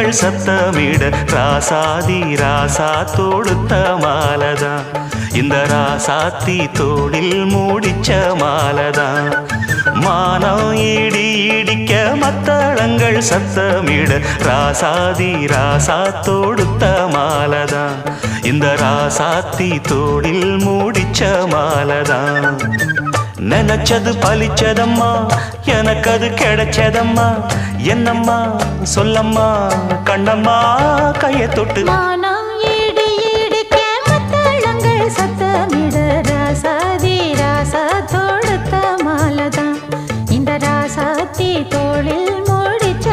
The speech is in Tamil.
மத்தளங்கள் சத்தமிட ராசாதி ராசா தொடுத்த மாலதான் இந்த ராசாத்தி தோளில் மூடிச்ச மாலதான் மானம் இடி இடிக்க மத்தளங்கள் சத்தமிட ராசாதி ராசா தொடுத்த மாலதான் இந்த ராசாத்தி தோளில் மூடிச்ச மாலதான் நினைச்சது பலிச்சதம்மா எனக்கு அது கிடைச்சதம்மா என்னம்மா சொல்லம்மா கண்ணம்மா கைய தொட்டு மானம் இடி இடிக்க மத்தளங்கள் சத்தமிட ராசாதி ராசா தொடுத்த மாலதான் இந்த ராசாத்தி தோளில் மூடிச்ச